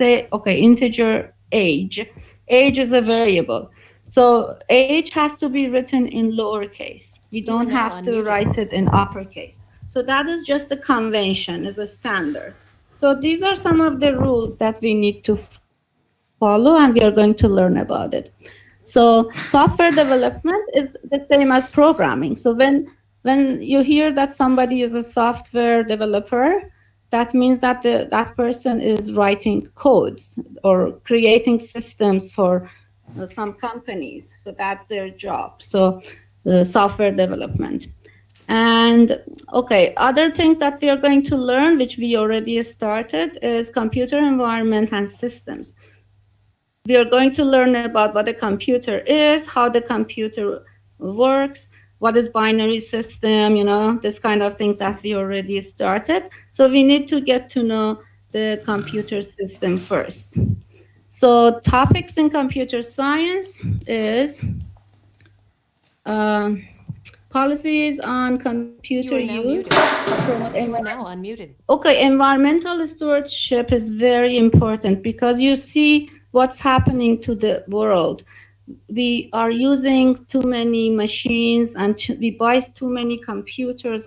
say, okay, integer age. Age is a variable. So age has to be written in lowercase. We don't have to write it in uppercase. So that is just a convention, is a standard. So these are some of the rules that we need to follow, and we are going to learn about it. So software development is the same as programming. So when you hear that somebody is a software developer, that means that that person is writing codes or creating systems for some companies. So that's their job. So software development. And okay, other things that we are going to learn, which we already started, is computer environment and systems. We are going to learn about what a computer is, how the computer works, what is binary system, this kind of things that we already started. So we need to get to know the computer system first. So topics in computer science is policies on computer use. You are now unmuted. Okay, environmental stewardship is very important because you see what's happening to the world. We are using too many machines and we buy too many computers,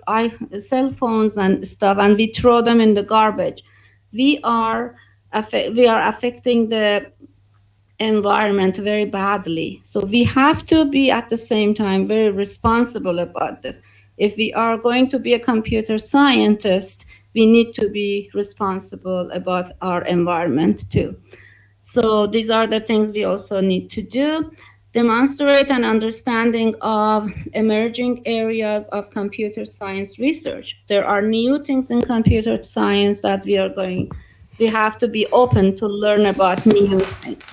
cell phones and stuff, and we throw them in the garbage. We are affecting the environment very badly. So we have to be at the same time very responsible about this. If we are going to be a computer scientist, we need to be responsible about our environment too. So these are the things we also need to do. Demonstrate an understanding of emerging areas of computer science research. There are new things in computer science that we have to be open to learn about new things.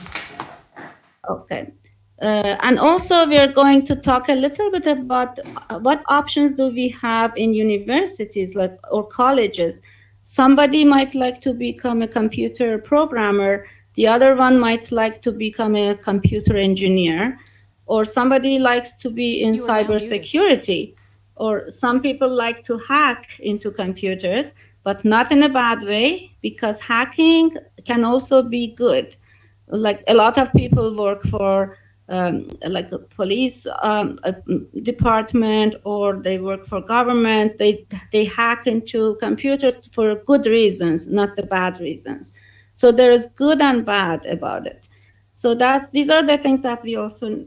Okay. And also we are going to talk a little bit about what options do we have in universities or colleges. Somebody might like to become a computer programmer. The other one might like to become a computer engineer, or somebody likes to be in cybersecurity, or some people like to hack into computers, but not in a bad way, because hacking can also be good. Like a lot of people work for like a police department, or they work for government. They hack into computers for good reasons, not the bad reasons. So there is good and bad about it. So these are the things that we also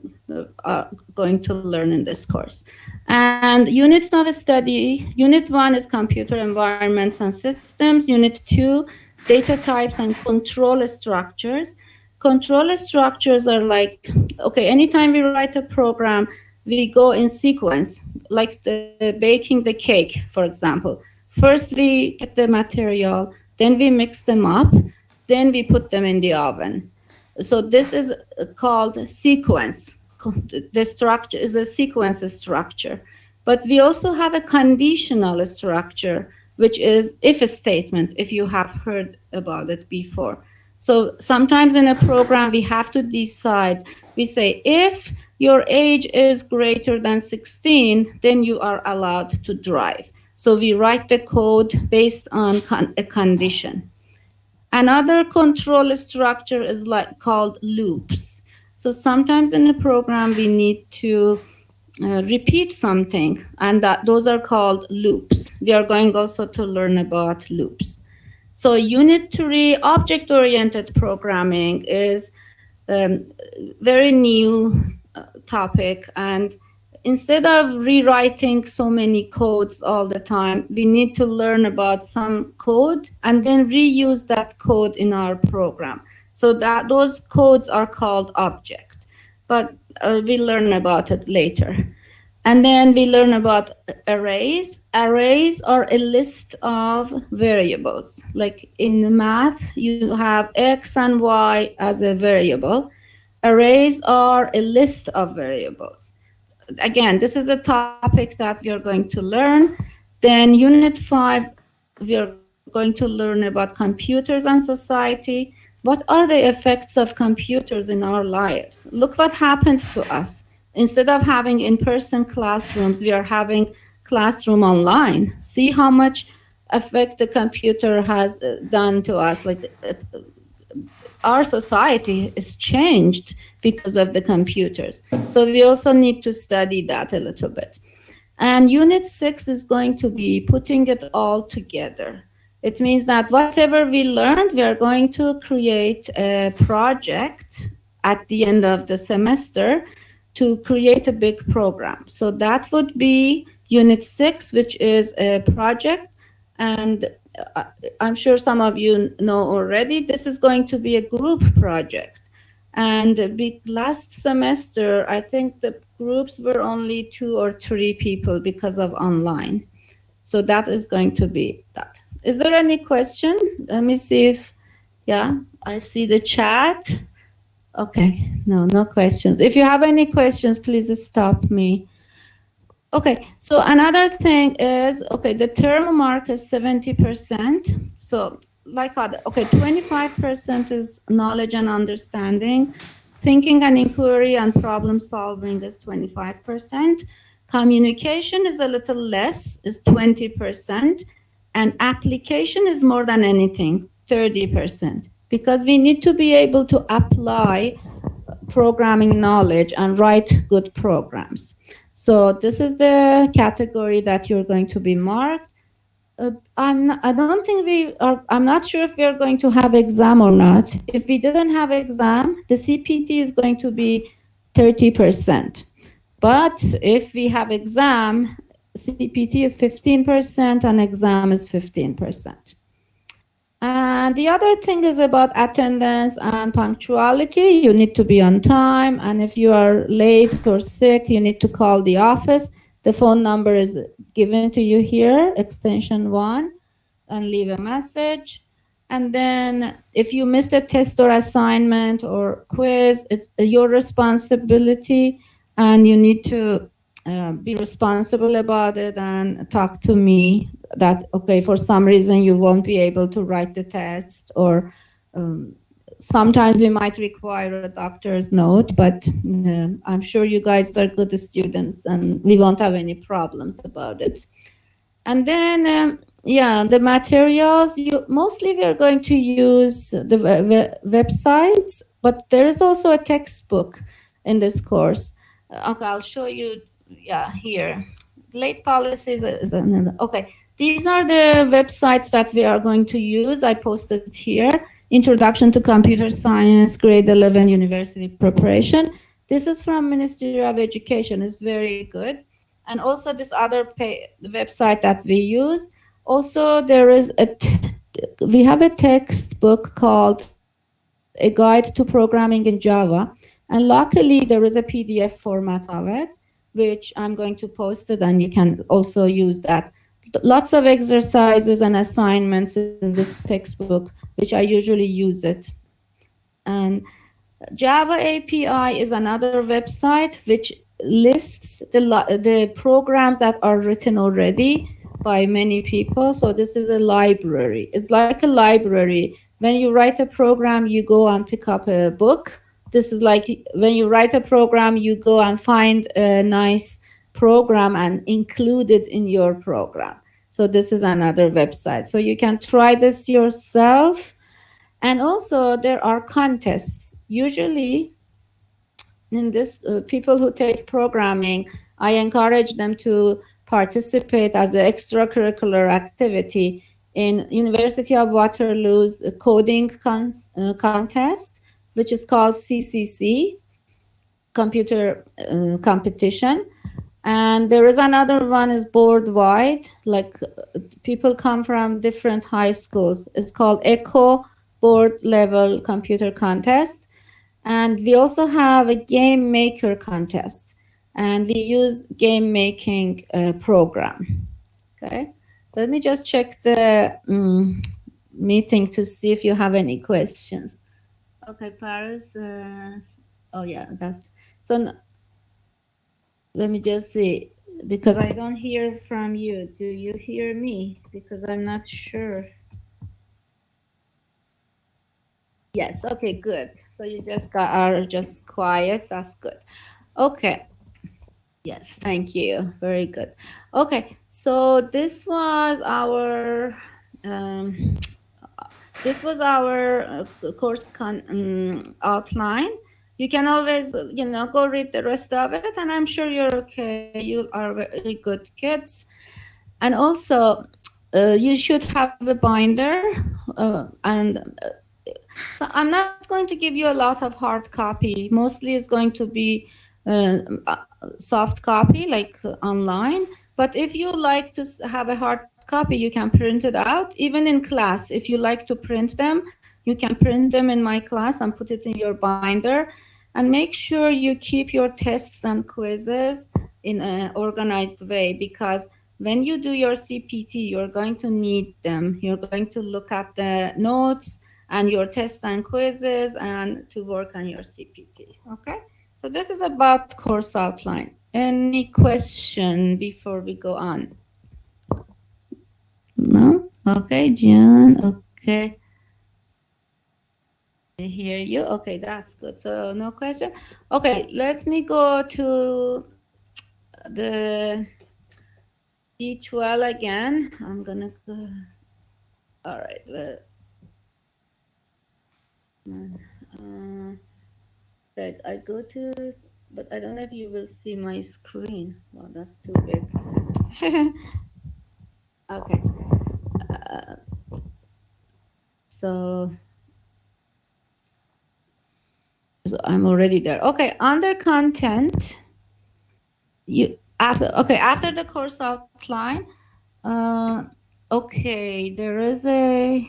are going to learn in this course. And units of study, Unit 1 is computer environments and systems. Unit 2, data types and control structures. Control structures are like, okay, anytime we write a program, we go in sequence, like baking the cake, for example. First we get the material, then we mix them up, then we put them in the oven. So this is called sequence. The structure is a sequence structure. But we also have a conditional structure, which is if statement, if you have heard about it before. So sometimes in a program, we have to decide, we say, if your age is greater than 16, then you are allowed to drive. So we write the code based on a condition. Another control structure is called loops. So sometimes in a program, we need to repeat something, and those are called loops. We are going also to learn about loops. So Unit 3, object-oriented programming, is very new topic, and instead of rewriting so many codes all the time, we need to learn about some code and then reuse that code in our program. So that those codes are called object, but we'll learn about it later. And then we learn about arrays. Arrays are a list of variables. Like in math, you have X and Y as a variable. Arrays are a list of variables. Again, this is a topic that we are going to learn. Then Unit 5, we are going to learn about computers and society. What are the effects of computers in our lives? Look what happened to us. Instead of having in-person classrooms, we are having classroom online. See how much effect the computer has done to us. Like our society is changed because of the computers. So we also need to study that a little bit. And Unit 6 is going to be putting it all together. It means that whatever we learned, we are going to create a project at the end of the semester to create a big program. So that would be Unit 6, which is a project. And I'm sure some of you know already, this is going to be a group project. And last semester, I think the groups were only 2 or 3 people because of online. So that is going to be that. Is there any question? Let me see if, yeah, I see the chat. Okay, no questions. If you have any questions, please stop me. Okay, so another thing is, okay, the term mark is 70%. So like other, okay, 25% is knowledge and understanding. Thinking and inquiry and problem solving is 25%. Communication is a little less, is 20%. And application is more than anything, 30%. Because we need to be able to apply programming knowledge and write good programs. So this is the category that you're going to be marked. I don't think we are, I'm not sure if we are going to have exam or not. If we didn't have exam, the CPT is going to be 30%. But if we have exam, CPT is 15% and exam is 15%. And the other thing is about attendance and punctuality. You need to be on time. And if you are late or sick, you need to call the office. The phone number is given to you here, extension 1, and leave a message. And then if you miss a test or assignment or quiz, it's your responsibility, and you need to be responsible about it and talk to me that, okay, for some reason you won't be able to write the test, or sometimes we might require a doctor's note, but I'm sure you guys are good students and we won't have any problems about it. And then, yeah, the materials, mostly we are going to use the websites, but there is also a textbook in this course. Okay, I'll show you, yeah, here. Late policies is another. Okay, these are the websites that we are going to use. I posted here. Introduction to Computer Science, Grade 11 University Preparation. This is from Ministry of Education. It's very good. And also this other website that we use. Also, there is we have a textbook called A Guide to Programming in Java. And luckily, there is a PDF format of it, which I'm going to post it, and you can also use that. Lots of exercises and assignments in this textbook, which I usually use it. And Java API is another website which lists the programs that are written already by many people. So this is a library. It's like a library. When you write a program, you go and pick up a book. This is like when you write a program, you go and find a nice program and include it in your program. So this is another website. So you can try this yourself. And also there are contests. Usually in this, people who take programming, I encourage them to participate as an extracurricular activity in University of Waterloo's coding contest, which is called CCC, computer competition. And there is another one is board wide, like people come from different high schools. It's called ECHO board level computer contest. And we also have a game maker contest, and we use game making program. Okay, let me just check the meeting to see if you have any questions. Okay, Paris. Oh yeah, that's so. Let me just see, because I don't hear from you. Do you hear me? Because I'm not sure. Yes, okay, good. So you just are just quiet. That's good. Okay. Yes, thank you. Very good. Okay, so this was our this was our course outline. You can always, go read the rest of it, and I'm sure you're okay. You are very good kids. And also, you should have a binder, and so I'm not going to give you a lot of hard copy. Mostly it's going to be uh, soft copy, like online. But if you like to have a hard copy, you can print it out. Even in class, if you like to print them, you can print them in my class and put it in your binder. And make sure you keep your tests and quizzes in an organized way, because when you do your CPT, you're going to need them. You're going to look at the notes and your tests and quizzes and to work on your CPT, okay? So this is about course outline. Any question before we go on? No? Okay, John, okay. I hear you. Okay, that's good. So no question. Okay, let me go to the D12 again. I'm gonna go. All right. That I go to, but I don't know if you will see my screen. Well, that's too big. Okay. Uh, so I'm already there. Okay, under content, after the course outline. Okay, there is a.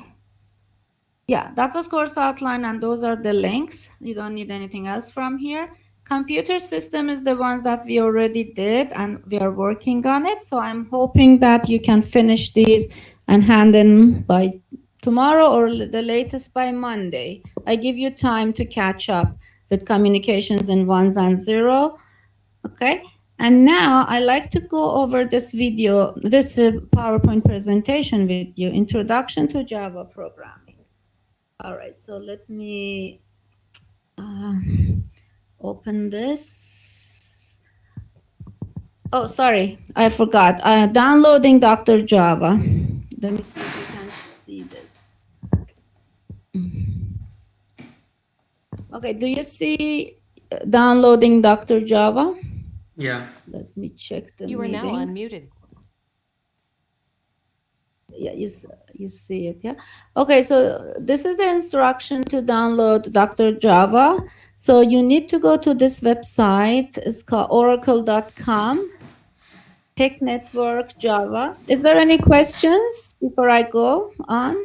Yeah, that was course outline, and those are the links. You don't need anything else from here. Computer system is the ones that we already did, and we are working on it. So I'm hoping that you can finish these and hand them by tomorrow or the latest by Monday. I give you time to catch up with communications in ones and zero. Okay. And now I like to go over this video, this PowerPoint presentation with you, Introduction to Java Programming. All right, so let me open this. Oh, sorry, I forgot. Downloading Dr. Java. Let me see if you can see this. Okay, do you see downloading Dr. Java? Yeah. Let me check the You are now meeting. unmuted. Yeah, you see it, yeah? Okay, so this is the instruction to download Dr. Java. So you need to go to this website. It's called oracle.com, Tech Network Java. Is there any questions before I go on?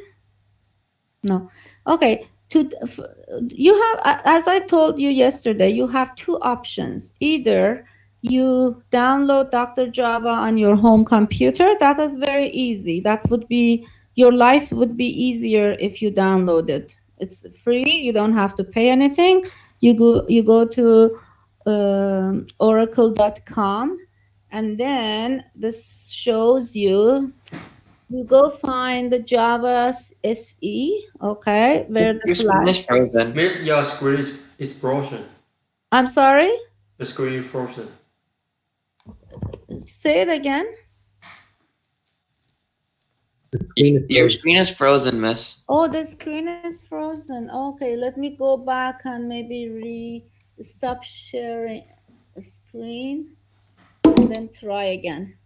No. Okay. You have, as I told you yesterday, you have two options. Either you download Dr. Java on your home computer. That is very easy. That would be, your life would be easier if you download it. It's free. You don't have to pay anything. You go to oracle.com, and then this shows you. You go find the Java SE, okay, where the Your screen flag. is frozen. Miss, your screen is frozen. I'm sorry? The screen is frozen. Say it again. Your screen is frozen, miss. Oh, the screen is frozen. Okay, let me go back and maybe stop sharing a screen and then try again.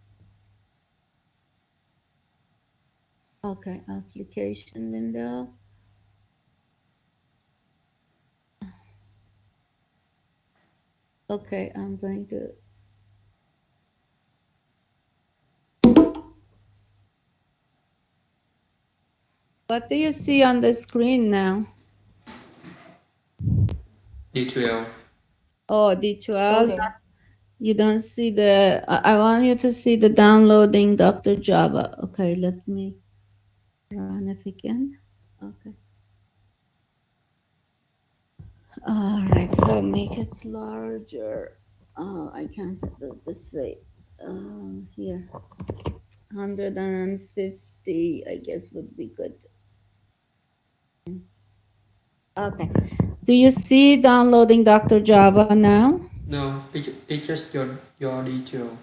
Okay, application window. Okay, I'm going to. What do you see on the screen now? D12. Oh, D12. Okay. You don't see the, I want you to see the downloading Dr. Java. Okay, let me run it again. Okay. All right, so make it larger. I can't do it this way. Here, 150, I guess would be good. Okay. Do you see downloading Dr. Java now? No, it's just your D12.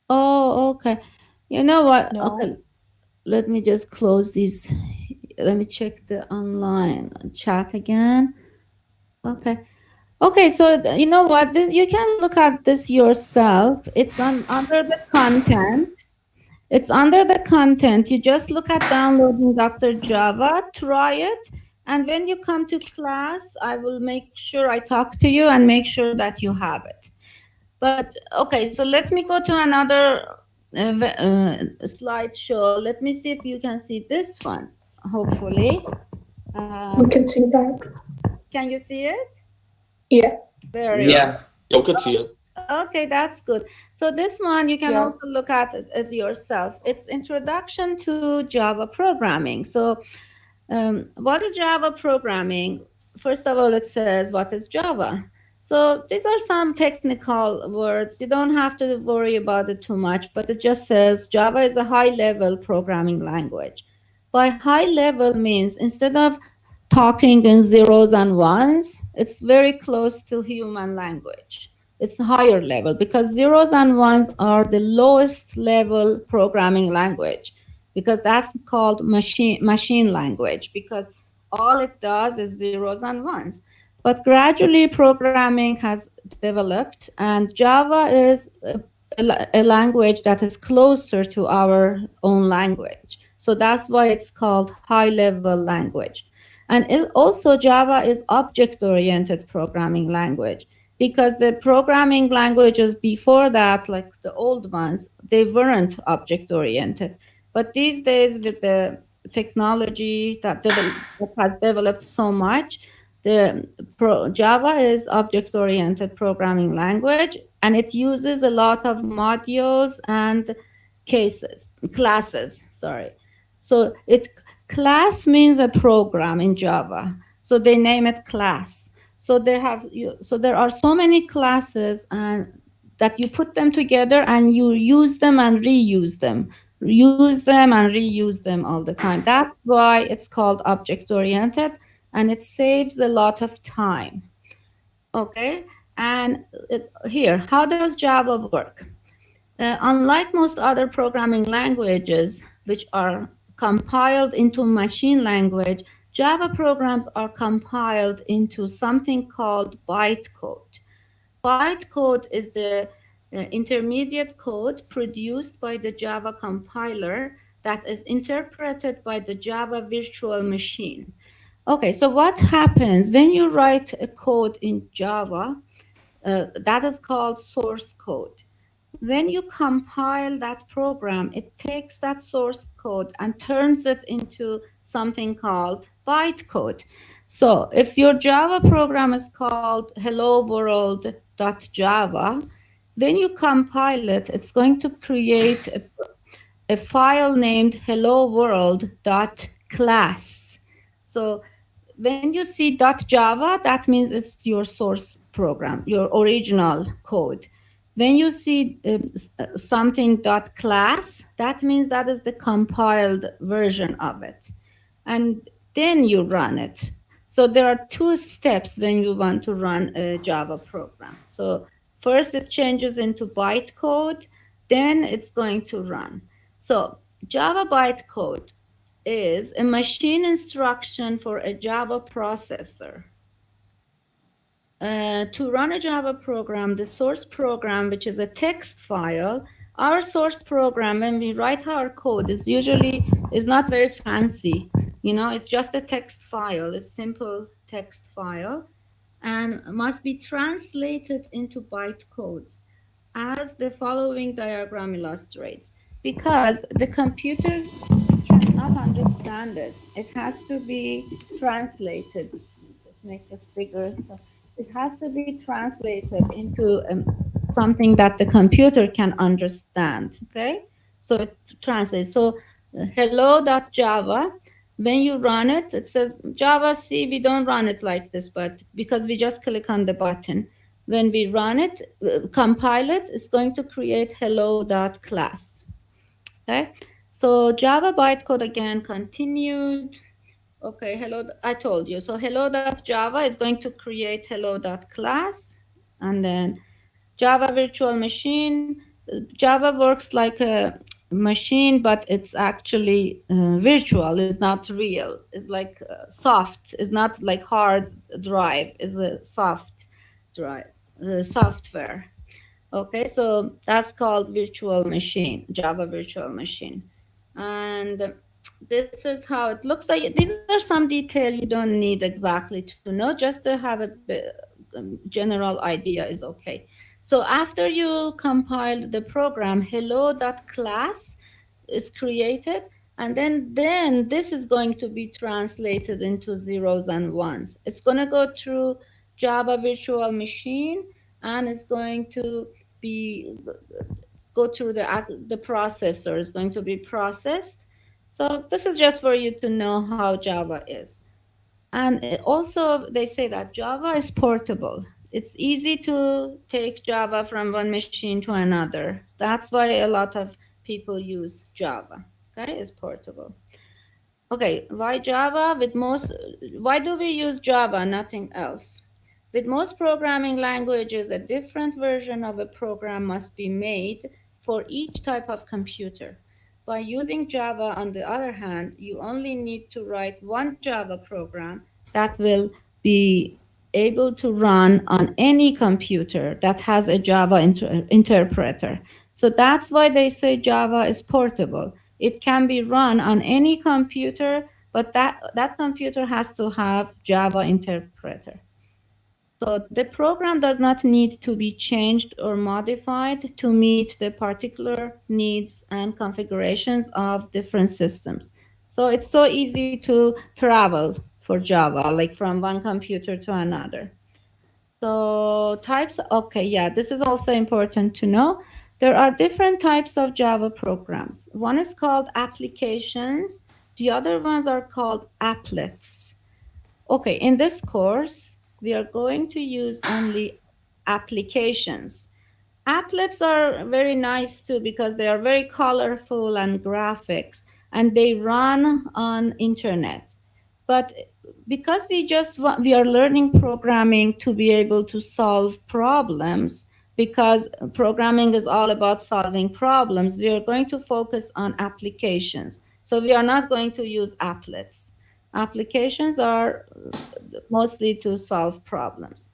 Oh, okay. You know what? No. Okay, let me just close these. let me check the online chat again. Okay. Okay, so you know what? You can look at this yourself. It's under the content. It's under the content. You just look at downloading Dr. Java, try it, and when you come to class, I will make sure I talk to you and make sure that you have it. But okay, so let me go to another slideshow. Let me see if you can see this one, hopefully. We can see that. Can you see it? Yeah. Very Yeah. You can see it. Okay, that's good. So this one you can Yeah. also look at it yourself. It's Introduction to Java Programming. So what is Java programming? First of all, it says, what is Java? So these are some technical words. You don't have to worry about it too much, but it just says Java is a high-level programming language. By high level means instead of talking in zeros and ones, it's very close to human language. It's higher level because zeros and ones are the lowest level programming language, because that's called machine language, because all it does is zeros and ones. But gradually programming has developed, and Java is a language that is closer to our own language. So that's why it's called high level language. And also Java is object-oriented programming language, because the programming languages before that, like the old ones, they weren't object-oriented. But these days, with the technology that has developed so much, Java is object-oriented programming language, and it uses a lot of modules and classes. So class means a program in Java. So they name it class. So there are so many classes and that you put them together and you use them and reuse them. Use them and reuse them all the time. That's why it's called object-oriented, and it saves a lot of time. Okay, and here, how does Java work? Unlike most other programming languages, which are compiled into machine language, Java programs are compiled into something called bytecode. Bytecode is the intermediate code produced by the Java compiler that is interpreted by the Java virtual machine. Okay, so what happens when you write a code in Java? That is called source code. When you compile that program, it takes that source code and turns it into something called bytecode. So if your Java program is called hello world.java, when you compile it, it's going to create a file named hello world.class. So when you see .java, that means it's your source program, your original code. When you see something .class, that means that is the compiled version of it. And then you run it. So there are two steps when you want to run a Java program. So first it changes into bytecode, then it's going to run. So Java bytecode is a machine instruction for a Java processor. To run a Java program, the source program, which is a text file, our source program, when we write our code, is not very fancy. You know, it's just a text file, a simple text file, and must be translated into bytecodes, as the following diagram illustrates. Because the computer cannot understand it, it has to be translated. Let's make this bigger. So it has to be translated into something that the computer can understand. Okay, so it translates. So hello.java, when you run it, it says Java C. We don't run it like this, but because we just click on the button. When we run it, compile it, it's going to create hello.class. Okay, so Java bytecode again continued. Okay, hello, I told you. So hello.java is going to create hello.class, and then Java virtual machine. Java works like machine, but it's actually virtual. It's not real. It's like soft. It's not like hard drive. It's a soft drive, the software. Okay, so that's called virtual machine, Java virtual machine. And this is how it looks like. These are some detail you don't need exactly to know, just to have a general idea is okay. So after you compile the program, hello.class is created, and then this is going to be translated into zeros and ones. It's going to go through Java virtual machine, and it's going to be go through the processor. Is going to be processed. So this is just for you to know how Java is. And also, they say that Java is portable. It's easy to take Java from one machine to another. That's why a lot of people use Java. Okay, it's portable. Okay, why Java? Why do we use Java, nothing else? With most programming languages, a different version of a program must be made for each type of computer. By using Java, on the other hand, you only need to write one Java program that will be able to run on any computer that has a Java interpreter. So that's why they say Java is portable. It can be run on any computer, but that computer has to have Java interpreter. So the program does not need to be changed or modified to meet the particular needs and configurations of different systems. So it's so easy to travel for Java, like from one computer to another. So types, okay, yeah, this is also important to know. There are different types of Java programs. One is called applications. The other ones are called applets. Okay, in this course, we are going to use only applications. Applets are very nice too because they are very colorful and graphics, and they run on internet. But because we are learning programming to be able to solve problems, because programming is all about solving problems, we are going to focus on applications. So we are not going to use applets. Applications are mostly to solve problems.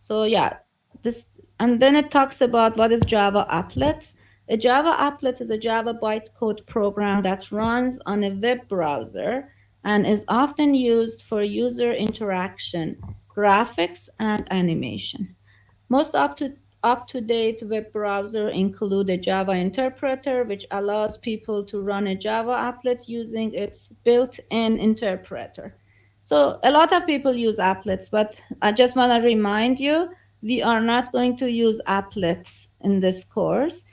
So yeah, this, and then it talks about what is Java applets. A Java applet is a Java bytecode program that runs on a web browser and is often used for user interaction, graphics, and animation. Most up-to-date web browsers include a Java interpreter, which allows people to run a Java applet using its built-in interpreter. So a lot of people use applets, but I just want to remind you, we are not going to use applets in this course.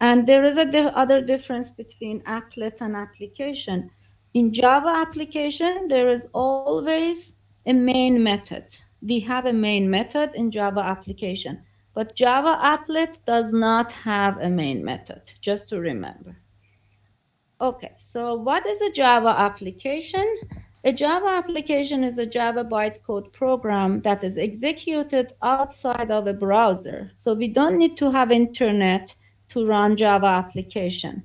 And there is other difference between applet and application. In Java application, there is always a main method. We have a main method in Java application, but Java applet does not have a main method, just to remember. Okay, so what is a Java application? A Java application is a Java bytecode program that is executed outside of a browser. So we don't need to have internet to run Java application.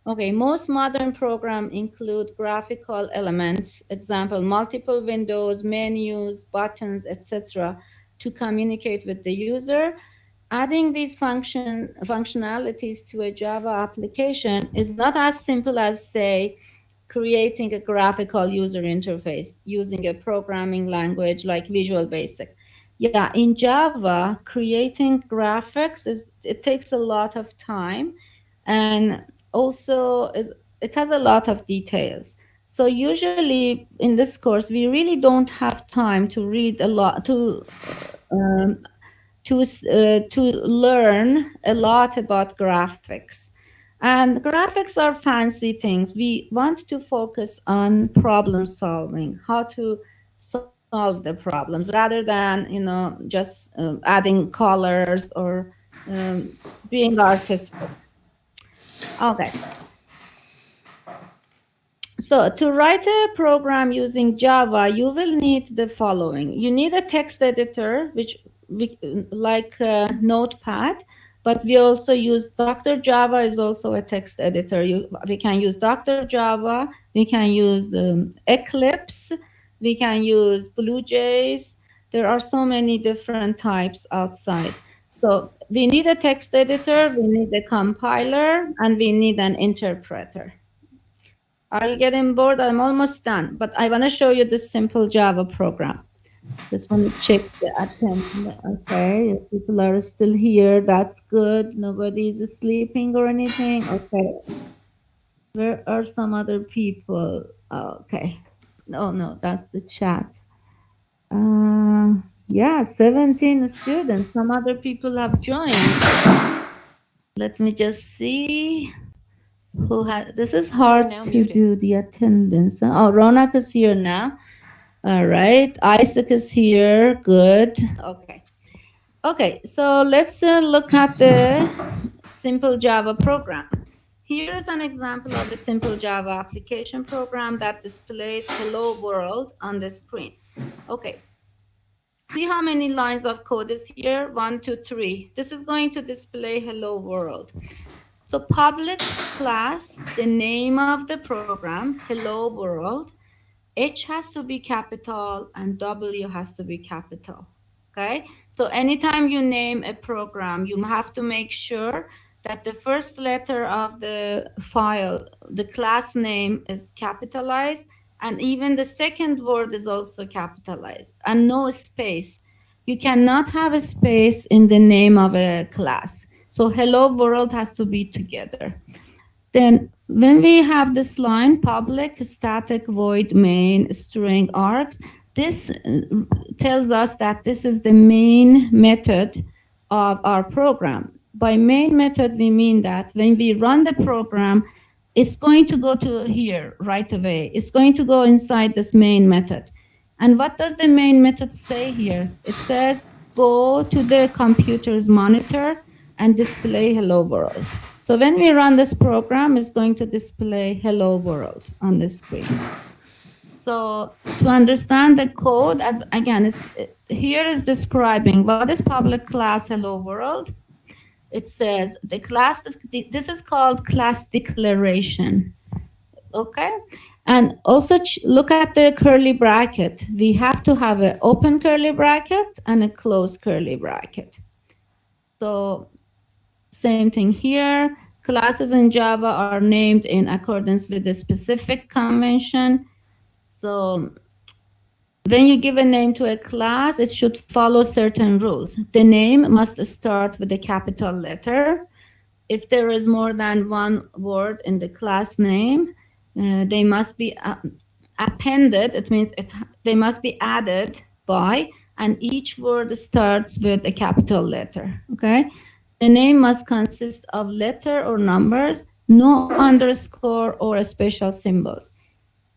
Okay, most modern programs include graphical elements, example, multiple windows, menus, buttons, etc., to communicate with the user. Adding these functionalities to a Java application is not as simple as, say, creating a graphical user interface using a programming language like Visual Basic. Yeah, in Java, creating graphics it takes a lot of time, and also it has a lot of details. So usually in this course, we really don't have time to read a lot, to learn a lot about graphics. And graphics are fancy things. We want to focus on problem solving, how to solve the problems, rather than just adding colors or being artistic. Okay. So to write a program using Java, you will need the following. You need a text editor, which like Notepad, but we also use Dr. Java is also a text editor. We can use Dr. Java, we can use Eclipse, we can use BlueJays. There are so many different types outside. So we need a text editor, we need a compiler, and we need an interpreter. Are you getting bored? I'm almost done, but I want to show you this simple Java program. Just want to check the attendance. Okay, if people are still here, that's good. Nobody is sleeping or anything. Okay. Where are some other people? Okay. No, that's the chat. Yeah, 17 students. Some other people have joined. Let me just see who has. This is hard now to muted. do the attendance. Oh, Ronak is here now. All right, Isaac is here. Good. Okay. Okay, so let's look at the simple Java program. Here is an example of a simple Java application program that displays hello world on the screen. Okay, see how many lines of code is here? 1, 2, 3. This is going to display hello world. So public class, the name of the program, hello world, H has to be capital and W has to be capital. Okay, so anytime you name a program, you have to make sure that the first letter of the file, the class name, is capitalized, and even the second word is also capitalized, and no space. You cannot have a space in the name of a class. So hello world has to be together. Then when we have this line, public static void main string args, this tells us that this is the main method of our program. By main method, we mean that when we run the program, it's going to go to here right away. It's going to go inside this main method. And what does the main method say here? It says, go to the computer's monitor and display hello world. So when we run this program, it's going to display hello world on the screen. So to understand the code, as again, here is describing what is public class hello world. It says the class, this is called class declaration. Okay, and also look at the curly bracket. We have to have an open curly bracket and a closed curly bracket. So same thing here. Classes in Java are named in accordance with the specific convention. So when you give a name to a class, it should follow certain rules. The name must start with a capital letter. If there is more than one word in the class name, they must be appended. It means they must be added by, and each word starts with a capital letter. Okay. The name must consist of letter or numbers, no underscore or special symbols.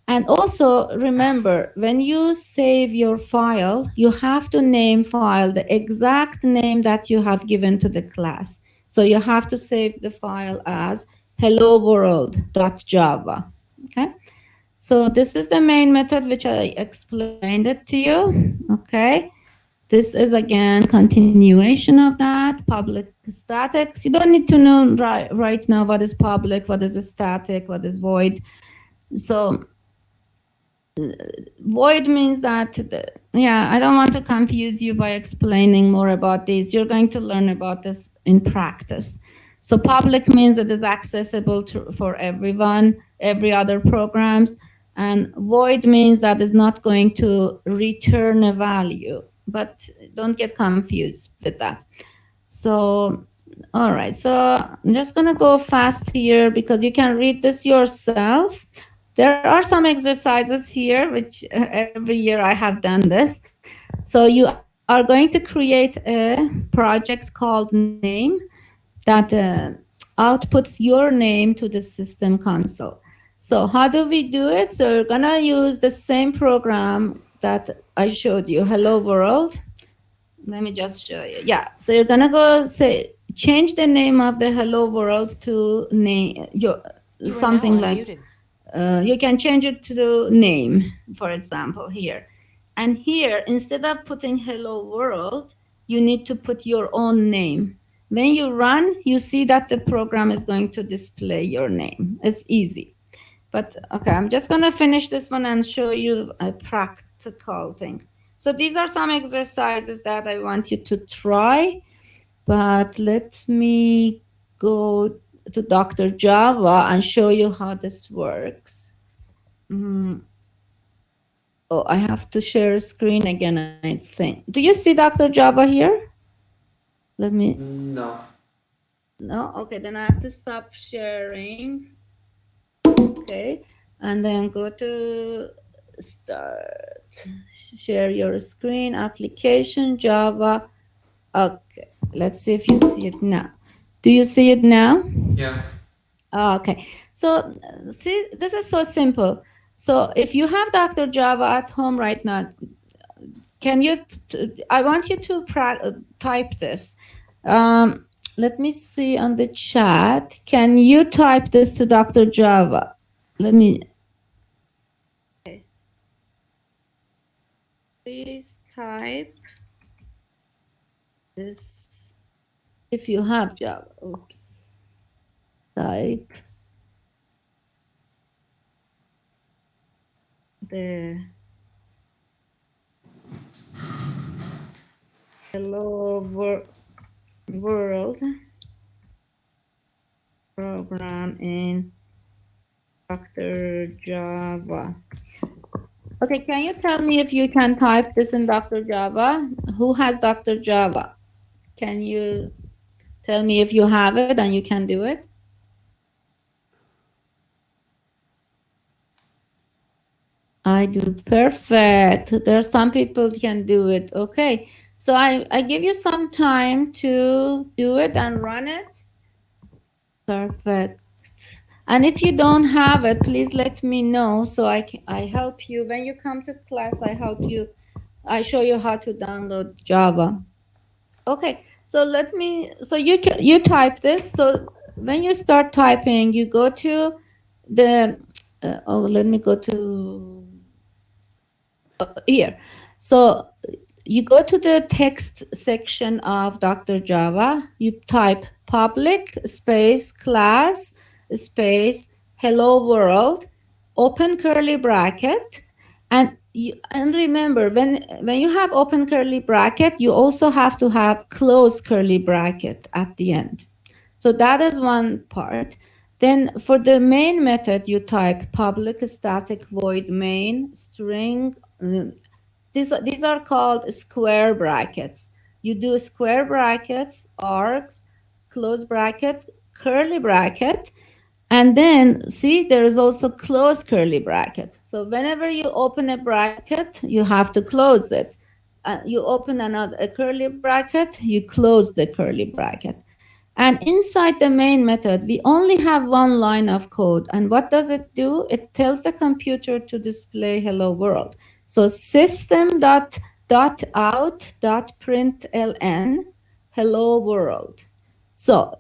And also remember, when you save your file, you have to name file the exact name that you have given to the class. So you have to save the file as hello world.java. Okay. So this is the main method which I explained it to you. Okay. This is again continuation of that, public statics. You don't need to know right now what is public, what is static, what is void. So void means that, I don't want to confuse you by explaining more about these. You're going to learn about this in practice. So public means it is accessible for everyone, every other programs. And void means that is not going to return a value. But don't get confused with that. So, all right. So I'm just going to go fast here because you can read this yourself. There are some exercises here, which every year I have done this. So you are going to create a project called name that outputs your name to the system console. So how do we do it? So we're gonna use the same program that I showed you, hello world. Let me just show you. Yeah, so you're gonna go say, change the name of the hello world to name, something like, you can change it to name, for example, here. And here, instead of putting hello world, you need to put your own name. When you run, you see that the program is going to display your name. It's easy. But okay, I'm just going to finish this one and show you a practical thing. So these are some exercises that I want you to try. But let me go to Dr. Java and show you how this works. Oh, I have to share a screen again, I think. Do you see Dr. Java here? Let me. No. No? Okay, then I have to stop sharing. Okay, and then go to start. Share your screen, application, Java. Okay, let's see if you see it now. Do you see it now? Yeah. Okay, so see, this is so simple. So if you have Dr. Java at home right now, can you, I want you to type this. Let me see on the chat. Can you type this to Dr. Java? Let me. Okay. Please type this if you have Java. Oops. Type the hello world program in Dr. Java. Okay, can you tell me if you can type this in Dr. Java? Who has Dr. Java? Can you tell me if you have it and you can do it? I do. Perfect. There are some people who can do it. Okay. So I give you some time to do it and run it. Perfect. And if you don't have it, please let me know so I help you. When you come to class, I help you. I show you how to download Java. Okay. So you type this. So when you start typing, you go to the let me go to here. So you go to the text section of Dr. Java, you type public space class space hello world, open curly bracket, and remember when you have open curly bracket, you also have to have close curly bracket at the end. So that is one part. Then for the main method, you type public static void main string. These are called square brackets. You do square brackets, arcs, close bracket, curly bracket, and then see there is also close curly bracket. So whenever you open a bracket, you have to close it. You open a curly bracket, you close the curly bracket. And inside the main method, we only have one line of code. And what does it do? It tells the computer to display hello world. So system.out.println hello world. So,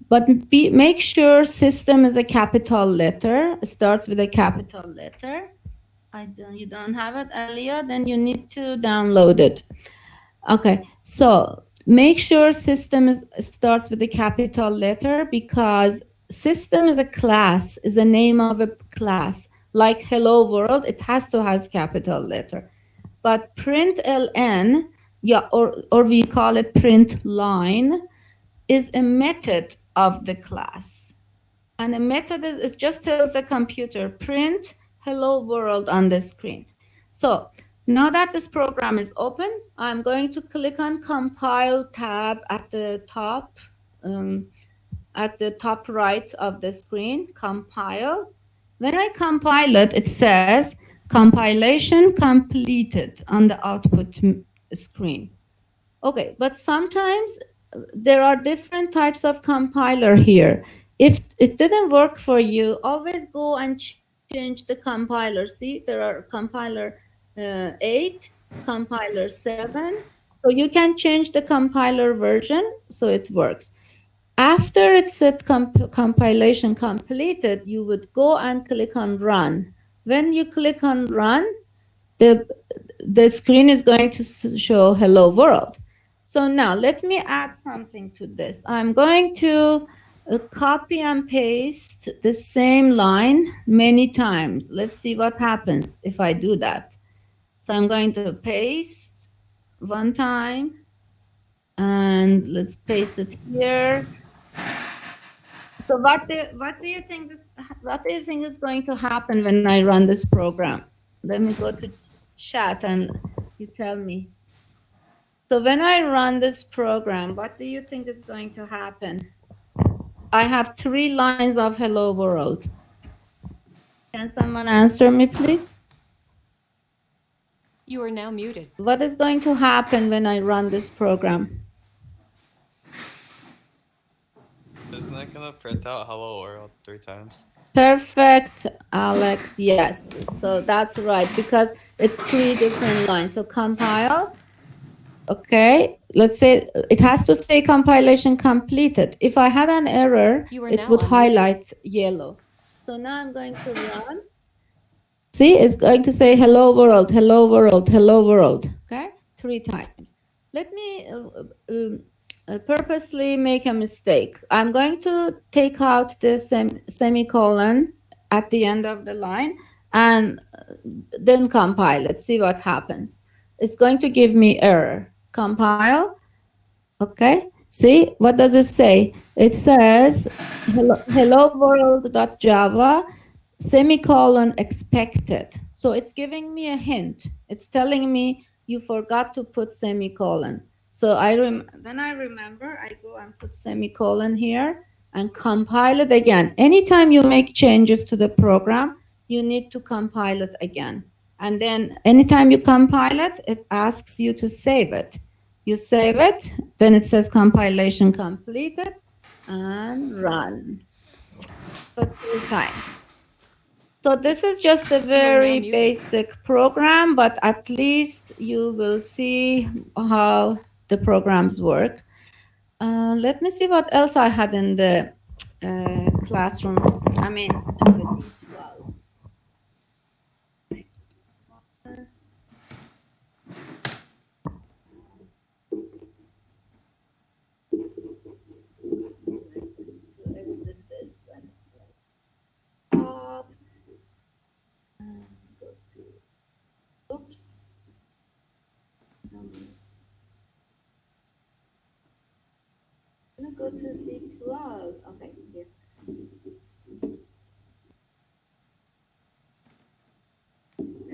but make sure system is a capital letter, starts with a capital letter. You don't have it, Alia, then you need to download it. Okay, so make sure system starts with a capital letter because system is a class, is the name of a class. Like hello world, it has to have capital letter. But println, yeah, or we call it print line, is a method of the class. And a method it just tells the computer print hello world on the screen. So now that this program is open, I'm going to click on compile tab at the top right of the screen, compile. When I compile it, it says compilation completed on the output screen. Okay, but sometimes there are different types of compiler here. If it didn't work for you, always go and change the compiler. See, there are compiler 8, compiler 7. So you can change the compiler version so it works. After it said compilation completed, you would go and click on run. When you click on run, the screen is going to show hello world. So now let me add something to this. I'm going to copy and paste the same line many times. Let's see what happens if I do that. So I'm going to paste one time, and let's paste it here. So what do you think is going to happen when I run this program? Let me go to chat and you tell me. So when I run this program, what do you think is going to happen? I have 3 lines of hello world. Can someone answer me, please? You are now muted. What is going to happen when I run this program? Isn't that gonna print out hello world 3 times? Perfect, Alex. Yes. So that's right, because it's 3 different lines. So compile. Okay, let's say it has to say compilation completed. If I had an error, You are it now would unmuted. highlight yellow. So now I'm going to run. See, it's going to say hello world, hello world, hello world. Okay, 3 times. Let me purposely make a mistake. I'm going to take out the semicolon at the end of the line and then compile. Let's see what happens. It's going to give me error. Compile. Okay. See, what does it say? It says hello world.java semicolon expected. So it's giving me a hint. It's telling me you forgot to put semicolon. So then I remember, I go and put semicolon here and compile it again. Anytime you make changes to the program, you need to compile it again. And then anytime you compile it, it asks you to save it. You save it, then it says compilation completed, and run. So 3 times. So this is just a very muted. basic program, but at least you will see how the programs work. Let me see what else I had in the classroom. I mean, in the D12. Exit this and stop. Go to, oops. I'm gonna go to D12. Okay, here.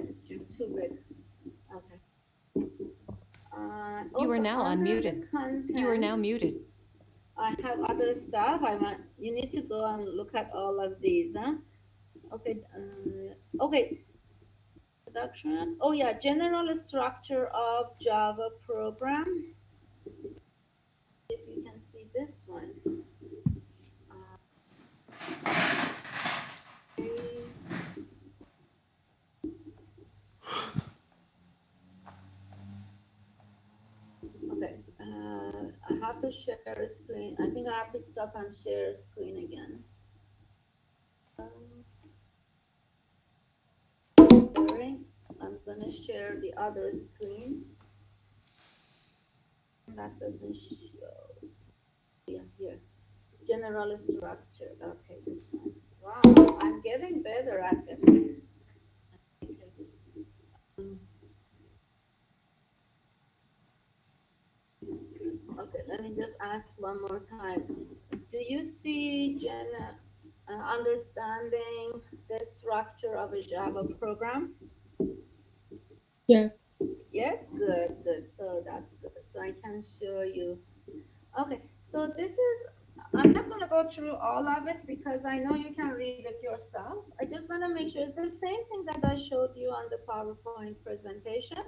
It's just too big. Okay. You are Also now under the unmuted. You are now content, muted. I have other stuff. You need to go and look at all of these. Huh? Okay. Okay. Production. Oh yeah, general structure of Java program. If you can see this one. Okay. I have to share a screen. I think I have to stop and share a screen again. I'm gonna share the other screen. That doesn't show. Yeah, here. General structure. Okay, this one. Wow, I'm getting better at this. Okay, let me just ask one more time. Do you see understanding the structure of a Java program? Yeah. Yes, good, good. So that's good. So I can show you. Okay, so this is, I'm not going to go through all of it because I know you can read it yourself. I just want to make sure it's the same thing that I showed you on the PowerPoint presentation,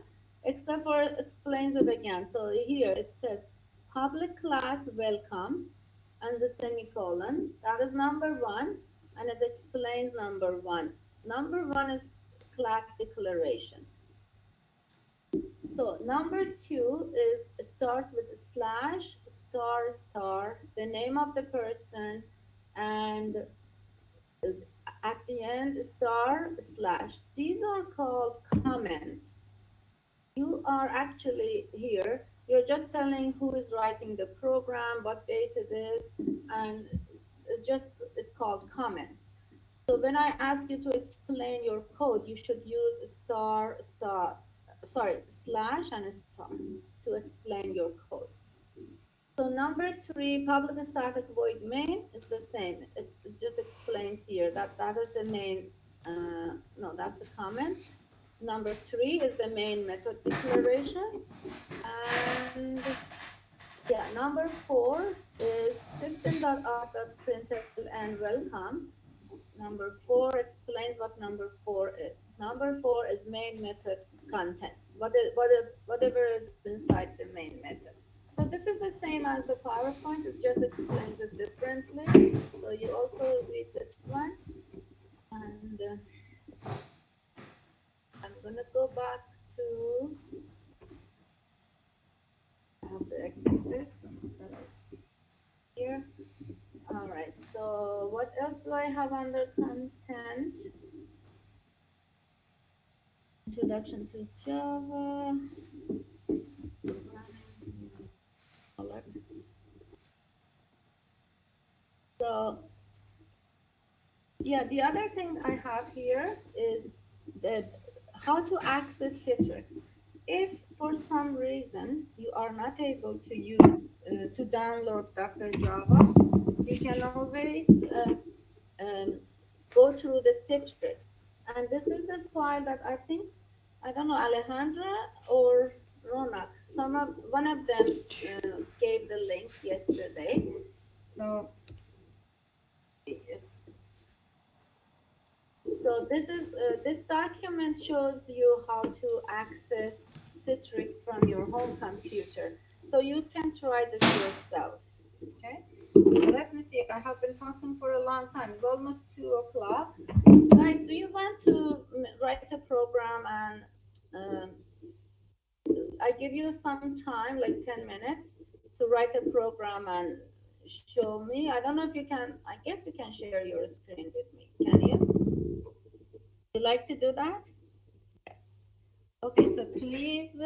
except for it explains it again. So here it says public class welcome and the semicolon. That is number 1, and it explains number 1. Number 1 is class declaration. So number 2 is starts with slash star star, the name of the person, and at the end star slash. These are called comments. You are actually here You're just telling who is writing the program, what date it is, and it's called comments. So when I ask you to explain your code, you should use slash and a star to explain your code. So number three, public static void main is the same. It just explains here that is the main, no, that's the comment. Number three is the main method declaration. And yeah, number four is system.out.println and welcome. Number four explains what number four is. Number four is main method contents, whatever is inside the main method. So this is the same as the PowerPoint, it just explains it differently. So you also read this one. And I'm gonna go back to, I have to exit this here. All right, so what else do I have under content? Introduction to Java. So yeah, the other thing I have here is that how to access Citrix. If for some reason you are not able to use to download Dr. Java, you can always um, go through the Citrix. And this is the file that I think, I don't know, Alejandra or Ronak, one of them gave the link yesterday. So, this document shows you how to access Citrix from your home computer. So you can try this yourself. Okay. So let me see. I have been talking for a long time. It's almost 2 o'clock. Guys, do you want to write a program and I give you some time, like 10 minutes, to write a program and show me? I don't know if you can, I guess you can share your screen with me. Can you? You like to do that? Yes. Okay, so please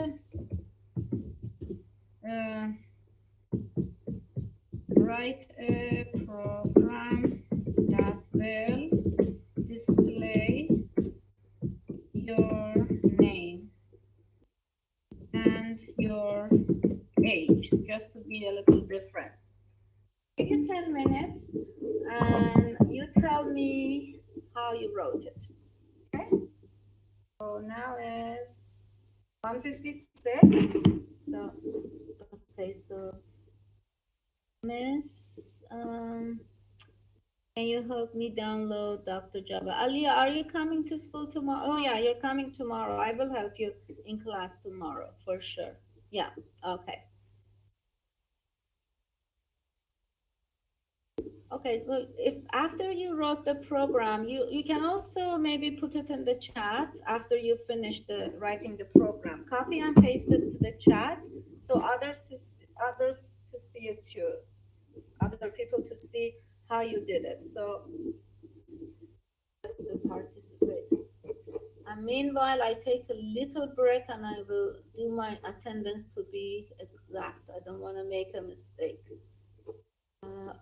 write a program that will display your name and your age, just to be a little different. Give you 10 minutes and you tell me how you wrote it. Okay? So now is 1:56. So, okay, so Miss, can you help me download Dr. Java? Aliyah, are you coming to school tomorrow? Oh yeah, you're coming tomorrow. I will help you in class tomorrow for sure. Yeah, okay. Okay, so if after you wrote the program, you can also maybe put it in the chat after you finish the writing the program. Copy and paste it to the chat so others to see it too. Other people to see how you did it. So just to participate. And meanwhile, I take a little break and I will do my attendance to be exact. I don't want to make a mistake.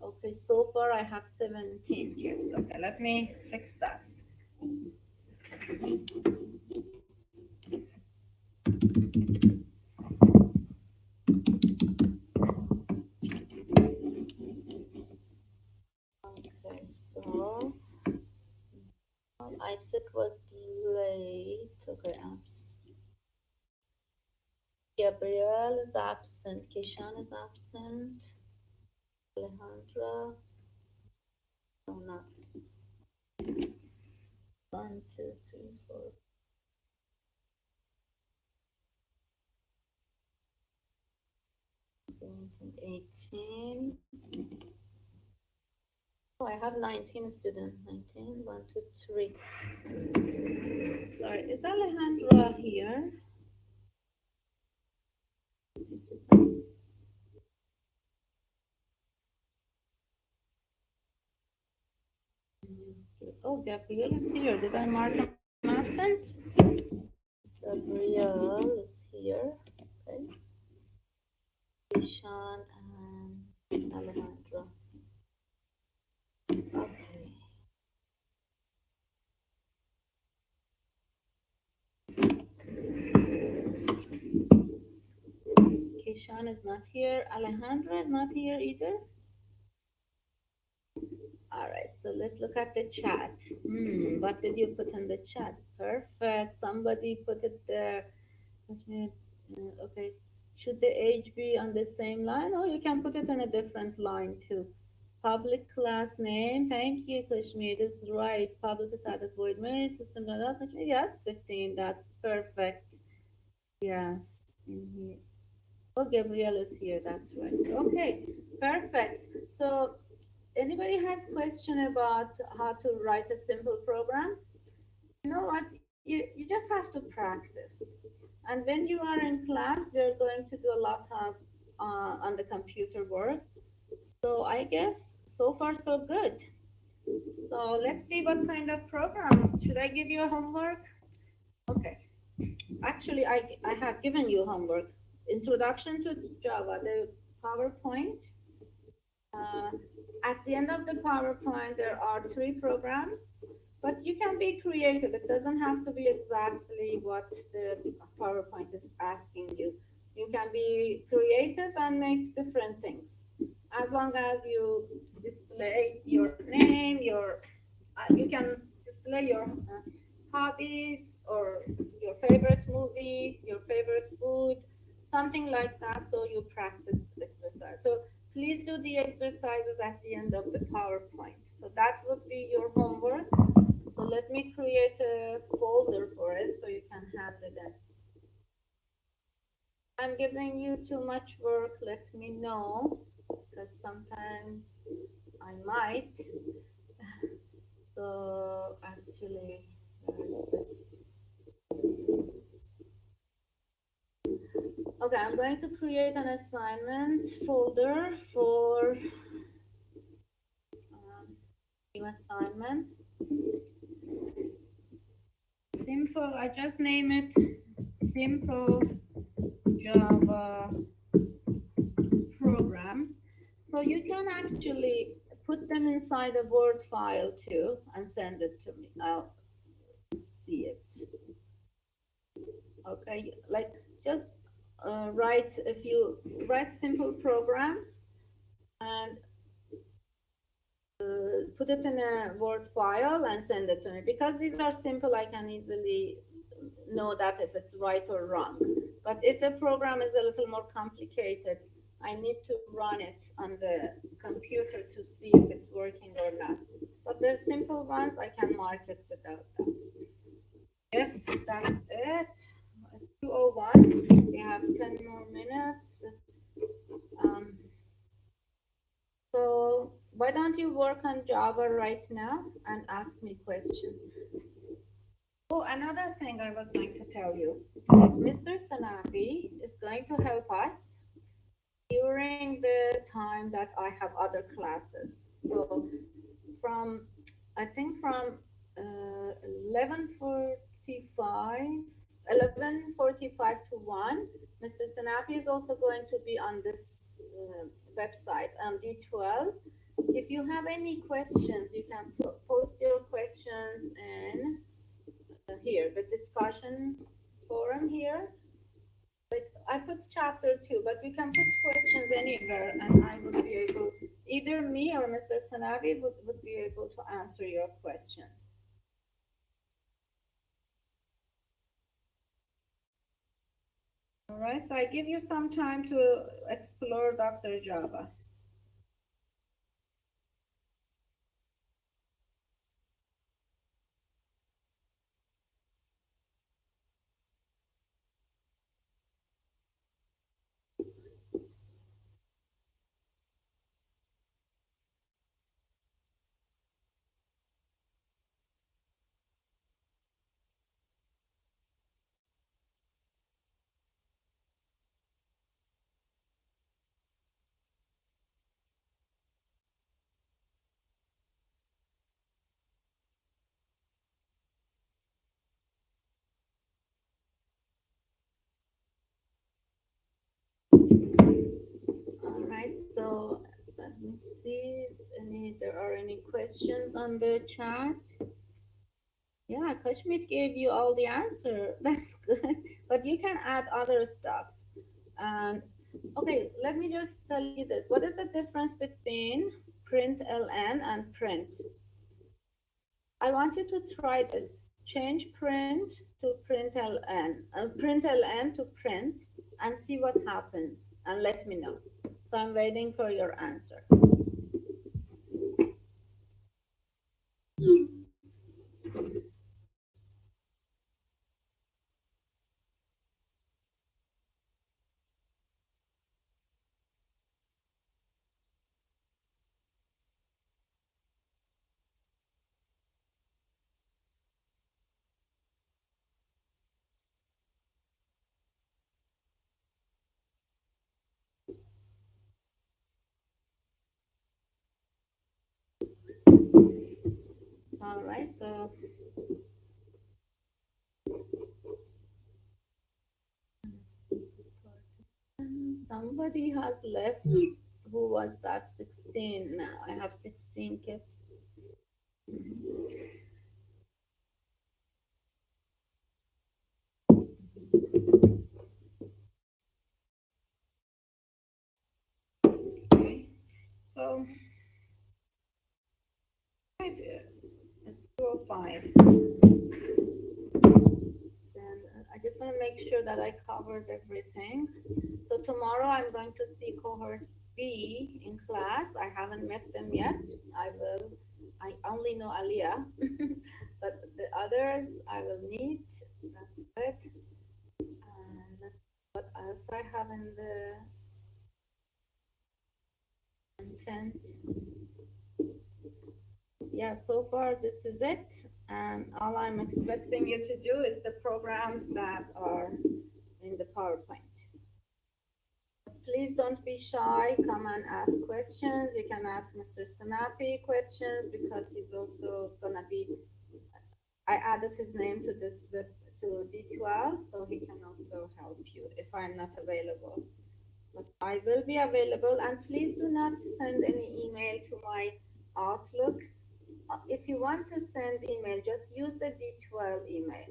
Okay, so far I have 17 kids. Okay, let me fix that. Okay, so Isaac was late. Okay, Gabriel is absent. Kishan is absent. Alejandra. Oh, not. 1, 2, 3, 4. 18. Oh, I have 19 students. 19, 1, 2, 3. Sorry, is Alejandra here? Participants. Oh, Gabriel is here. Did I mark him absent? Gabriel is here. Okay. Sean and Alejandro. Okay. Kishan is not here. Alejandro is not here either. All right, so let's look at the chat. What did you put in the chat? Perfect. Somebody put it there. Okay. Should the age be on the same line? Or you can put it in a different line too. Public class name. Thank you, Kashmir. This is right. Public is at void mail system. Yes, 15. That's perfect. Yes, in here. Oh, Gabriel is here. That's right. Okay, perfect. So anybody has question about how to write a simple program? You know what? You just have to practice. And when you are in class, we're going to do a lot of on the computer work. So I guess so far so good. So let's see what kind of program. Should I give you a homework? Okay. Actually, I have given you homework. Introduction to Java, the PowerPoint. Uh, at the end of the PowerPoint, there are 3 programs, but you can be creative. It doesn't have to be exactly what the PowerPoint is asking you. You can be creative and make different things. As long as you display your name, you can display your hobbies or your favorite movie, your favorite food, something like that, so you practice exercise. So please do the exercises at the end of the PowerPoint. So that would be your homework. So let me create a folder for it so you can have it in. I'm giving you too much work, let me know, because sometimes I might. So actually, where is this? Okay, I'm going to create an assignment folder for new assignment. Simple, I just name it simple Java programs. So you can actually put them inside a Word file too and send it to me. I'll see it. Okay, like just write simple programs and put it in a Word file and send it to me. Because these are simple, I can easily know that if it's right or wrong. But if the program is a little more complicated, I need to run it on the computer to see if it's working or not. But the simple ones, I can mark it without that. Yes, that's it. It's 2:01. We have 10 more minutes. Um, so why don't you work on Java right now and ask me questions? Oh, another thing I was going to tell you. Mr. Sanafi is going to help us during the time that I have other classes. So I think from 11:45 to 1, Mr. Sanafi is also going to be on this website on D12. If you have any questions, you can post your questions in here, the discussion forum here. Like I put chapter 2, but we can put questions anywhere, and I would be able, either me or Mr. Sanavi would be able to answer your questions. All right, so I give you some time to explore Dr. Java. So let me see if there are any questions on the chat. Yeah, Kashmir gave you all the answer. That's good. But you can add other stuff. And okay, let me just tell you this. What is the difference between print ln and print? I want you to try this. Change print to print ln to print, and see what happens, and let me know. So I'm waiting for your answer. All right, so somebody has left. Who was that? 16 now. I have 16 kids. Okay, so it's 2:05. Then I just want to make sure that I covered everything. So tomorrow I'm going to see cohort B in class. I haven't met them yet. I will. I only know Aliyah, but the others I will meet. That's good. And what else I have in the content? Yeah, so far this is it. And all I'm expecting you to do is the programs that are in the PowerPoint. Please don't be shy. Come and ask questions. You can ask Mr. Sanapi questions because he's also gonna be. I added his name to this to D12, so he can also help you if I'm not available. But I will be available, and please do not send any email to my Outlook. If you want to send email, just use the D12 email.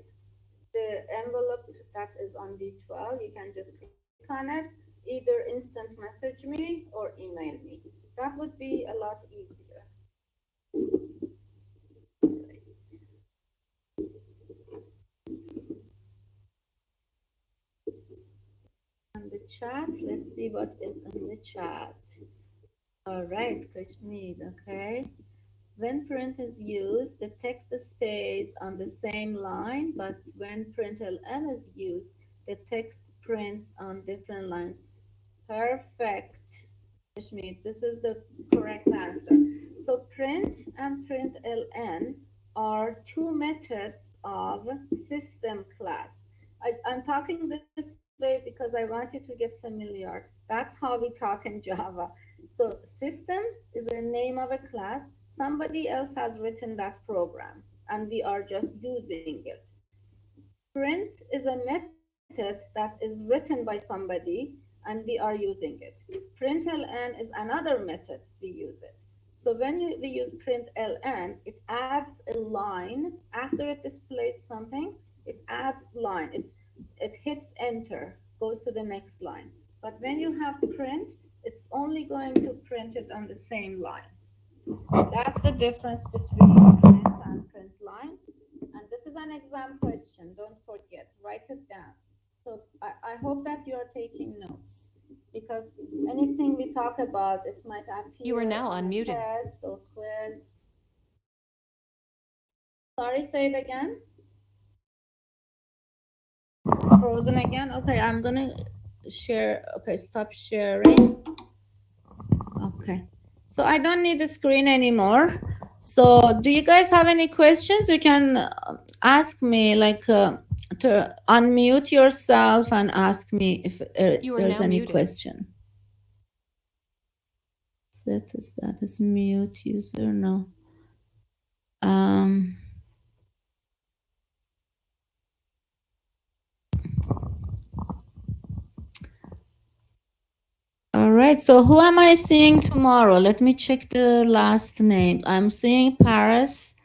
The envelope that is on D12, you can just click on it, either instant message me or email me. That would be a lot easier. On the chat, let's see what is in the chat. All right, Kashmir, okay. When print is used, the text stays on the same line, but when println is used, the text prints on different lines. Perfect, Kashmir. This is the correct answer. So print and println are two methods of system class. I'm talking this way because I want you to get familiar. That's how we talk in Java. So system is the name of a class. Somebody else has written that program, and we are just using it. Print is a method that is written by somebody, and we are using it. Println is another method we use it. So when we use println, it adds a line. After it displays something, it adds line. It hits enter, goes to the next line. But when you have print, it's only going to print it on the same line. That's the difference between print and print line. And this is an exam question. Don't forget, write it down. So I hope that you are taking notes, because anything we talk about, it might appear You are now on a unmuted. test or quiz. Sorry, say it again. It's frozen again. Okay, I'm gonna share. Okay, stop sharing. Okay, so I don't need the screen anymore. So do you guys have any questions? You can ask me, like to unmute yourself and ask me if You are there's now any muted. question. Status mute user, no. All right. So who am I seeing tomorrow? Let me check the last name. I'm seeing Paris,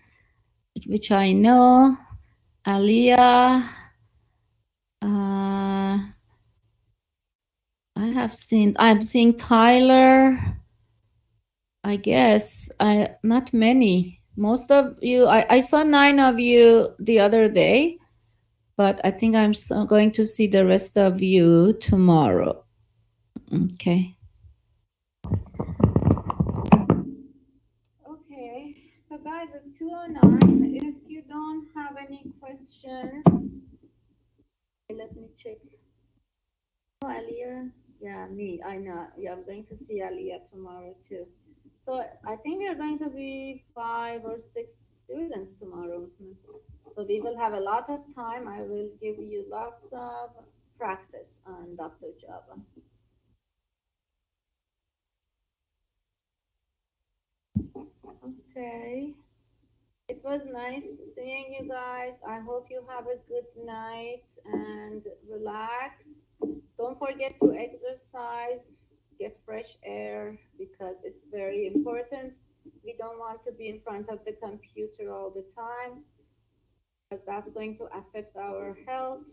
which I know. Aliyah. I'm seeing Tyler. I guess not many. Most of you, I saw 9 of you the other day, but I think I'm going to see the rest of you tomorrow. Okay. Okay, so guys, it's 2:09. If you don't have any questions, let me check. Oh, Aliyah. Yeah, me. I know. Yeah, I'm going to see Aliyah tomorrow too. So I think we are going to be 5 or 6 students tomorrow. So we will have a lot of time. I will give you lots of practice on Dr. Java. Okay. It was nice seeing you guys. I hope you have a good night and relax. Don't forget to exercise, get fresh air because it's very important. We don't want to be in front of the computer all the time because that's going to affect our health.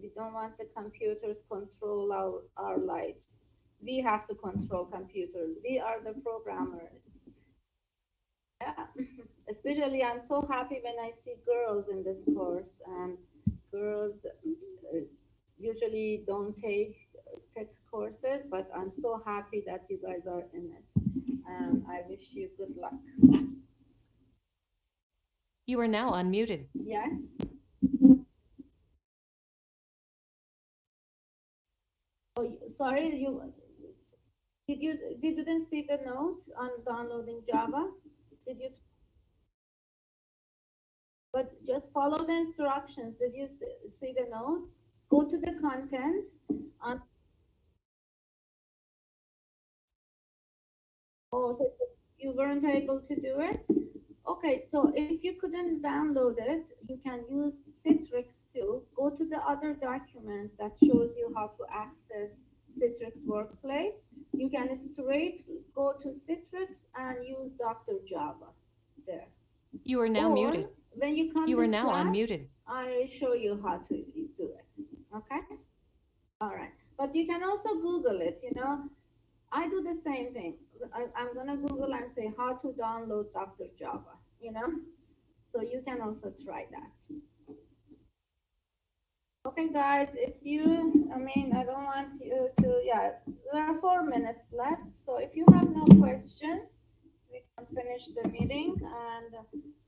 We don't want the computers control our lives. We have to control computers. We are the programmers. Yeah, especially I'm so happy when I see girls in this course, and girls usually don't take tech courses, but I'm so happy that you guys are in it. I wish you good luck. You are now unmuted. Yes? Oh, sorry, you didn't see the note on downloading Java? Did you? But just follow the instructions. Did you see the notes? Go to the content. On, oh, so you weren't able to do it? Okay, so if you couldn't download it, you can use Citrix too. Go to the other document that shows you how to access Citrix Workplace. You can straight go to Citrix and use Dr. Java there. You are now Or muted. when you come You to are now class, unmuted. I show you how to do it. Okay? All right. But you can also Google it, you know. I do the same thing. I'm going to Google and say how to download Dr. Java, you know. So you can also try that. Okay, guys, I don't want you to, yeah, there are 4 minutes left. So if you have no questions, we can finish the meeting and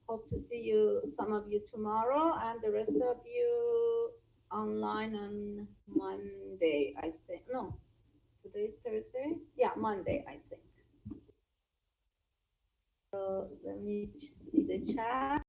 hope to see some of you tomorrow and the rest of you online on Monday, I think. No, today is Thursday. Yeah, Monday, I think. So let me see the chat.